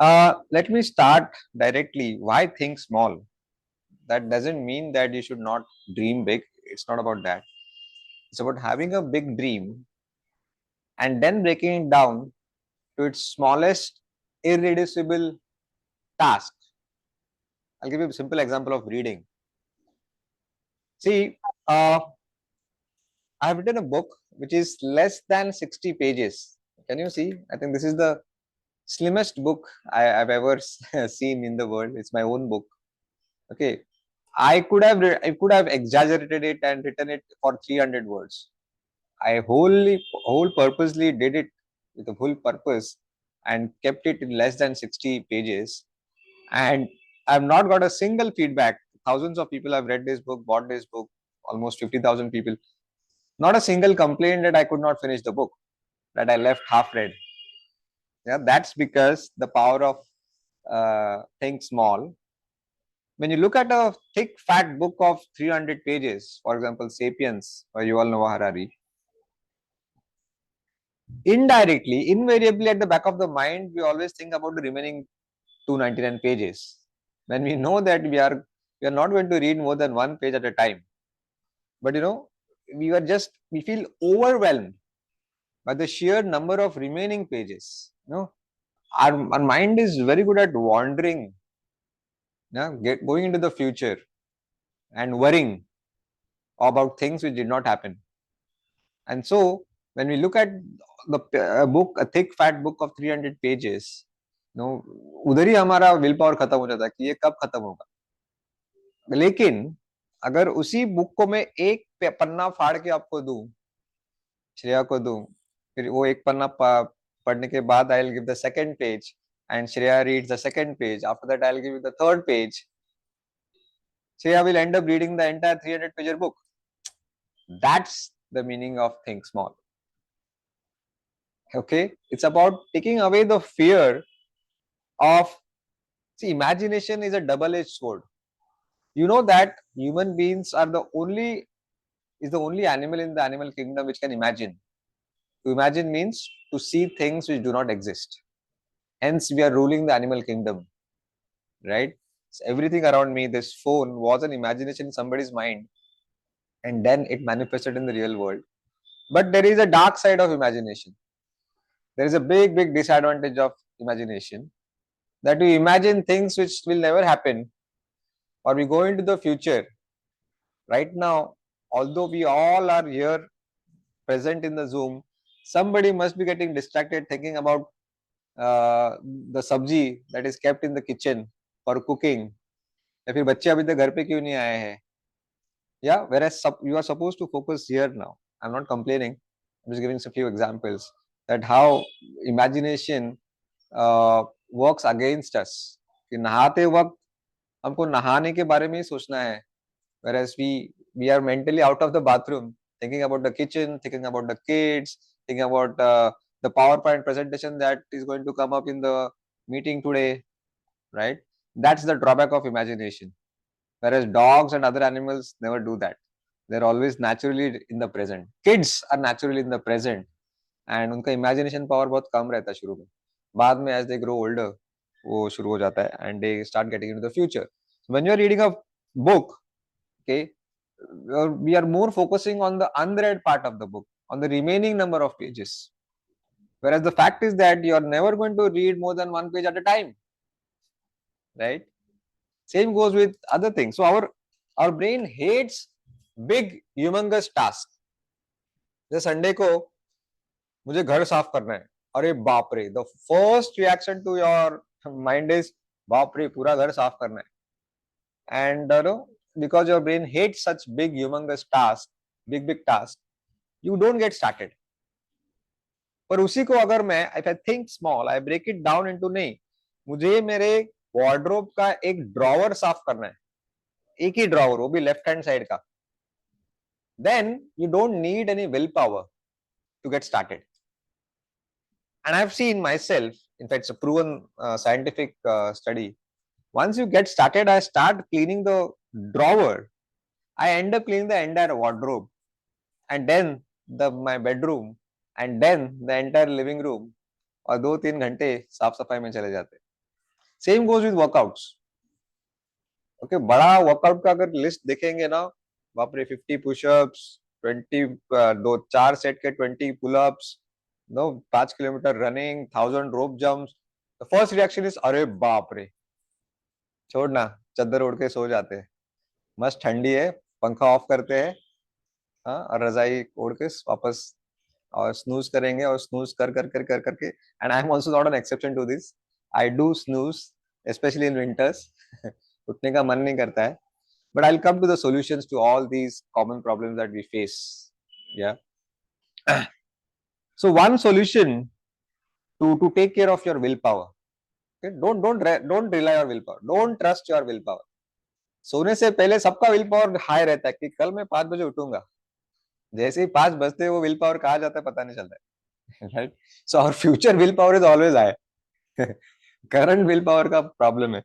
Let me start directly. Why think small? That doesn't mean that you should not dream big. It's not about that. It's about having a big dream and then breaking it down to its smallest irreducible task. I'll give you a simple example of reading. See, uh, I have written a book which is less than 60 pages. Can you see? I think this is the slimmest book I've ever seen in the world. It's my own book. Okay, I could have exaggerated it and written it for 300 words. I whole purposely did it with a full purpose and kept it in less than 60 pages. And I've not got a single feedback. Thousands of people have read this book, bought this book, almost 50,000 people. Not a single complaint that I could not finish the book, that I left half read. Yeah, that's because the power of think small. When you look at a thick, fat book of 300 pages, for example, Sapiens by Yuval Noah Harari, indirectly, invariably at the back of the mind, we always think about the remaining 299 pages. When we know that we are not going to read more than one page at a time, but we feel overwhelmed by the sheer number of remaining pages. Our mind is very good at wandering, going into the future and worrying about things which did not happen. And so when we look at a thick fat book of 300 pages, उधर ही हमारा will power खत्म हो जाता है कि ये कब खत्म होगा. लेकिन अगर उसी बुक को मैं एक पन्ना फाड़ के आपको दूं, श्रेया को दूं, फिर वो एक पन्ना पढ़ने के बाद I will give the second page and Shreya reads the second page. After that, I'll give you the third page. Shreya will end up reading the entire 300-page book. That's the meaning of think small. Okay, it's about taking away the fear of, see, imagination is a double-edged sword. You know that human beings are the only animal in the animal kingdom which can imagine. To imagine means to see things which do not exist. Hence, we are ruling the animal kingdom, right? So everything around me, this phone was an imagination in somebody's mind, and then it manifested in the real world. But there is a dark side of imagination. There is a big, big disadvantage of imagination, that we imagine things which will never happen, or we go into the future. Right now, although we all are here present in the Zoom, somebody must be getting distracted thinking about the sabji that is kept in the kitchen for cooking. या फिर बच्चे अभी तक घर पे क्यों नहीं आए हैं? Yeah, whereas you are supposed to focus here now. I'm not complaining. I'm just giving a few examples that how imagination works against us. कि नहाते वक्त हमको नहाने के बारे में ही सोचना है. Whereas we are mentally out of the bathroom, thinking about the kitchen, thinking about the kids, thinking about the PowerPoint presentation that is going to come up in the meeting today, right? That's the drawback of imagination. Whereas dogs and other animals never do that. They're always naturally in the present. Kids are naturally in the present, and उनका imagination power बहुत कम रहता है शुरू में. बाद में as they grow older, वो शुरू हो जाता है and they start getting into the future. So when you're reading a book, okay, we are more focusing on the unread part of the book, on the remaining number of pages. Whereas the fact is that you are never going to read more than one page at a time, right? Same goes with other things. So our brain hates big, humongous tasks. जैसे Sunday को मुझे घर साफ करना है. अरे बाप रे, the first reaction to your mind is बाप रे, पूरा घर साफ करना है. And because your brain hates such big, humongous tasks, big tasks, you don't get started. पर उसी को अगर मैं if I think small, I break it down into नहीं, मुझे मेरे वार्डरोब का एक ड्रॉवर साफ करना है, एक ही ड्रॉवर, वो भी लेफ्ट हैंड साइड का, then you don't need any willpower to get started. And I've seen myself, in fact, it's a proven scientific study. Once you get started, I start cleaning the drawer, I end up cleaning the entire wardrobe, and then my bedroom, and then the entire living room. और 2-3 घंटे साफ सफाई में चले जाते. Same goes with workouts. Okay, बड़ा workout का अगर लिस्ट देखेंगे ना, बाप रे, 50 पुशअप्स, 20 दो 4 सेट के 20 pullups, no 5 kilometre running, 1000 rope jumps. The first reaction is अरे बाप रे, छोड़ना, चादर ओढ़ के सो जाते हैं. मस्त ठंडी है, पंखा ऑफ करते हैं, हाँ, और रजाई ओढ़ के वापस और स्नूज करेंगे, और स्नूज कर करके. And I am also not an exception to this. I do snooze, specially in winters. उठने का मन नहीं करता है. But I'll come to the solutions to all these common problems that we face. Yeah. So one solution to take care of your willpower. Okay? Don't rely on willpower. Don't trust your willpower. सोने से पहले सबका will power high रहता है कि कल मैं 5 बजे उठूंगा. जैसे ही 5 बजते वो विल पावर कहाँ जाता है पता नहीं चलता है. Right. So our future will power is always high. Current will power का प्रॉब्लम है.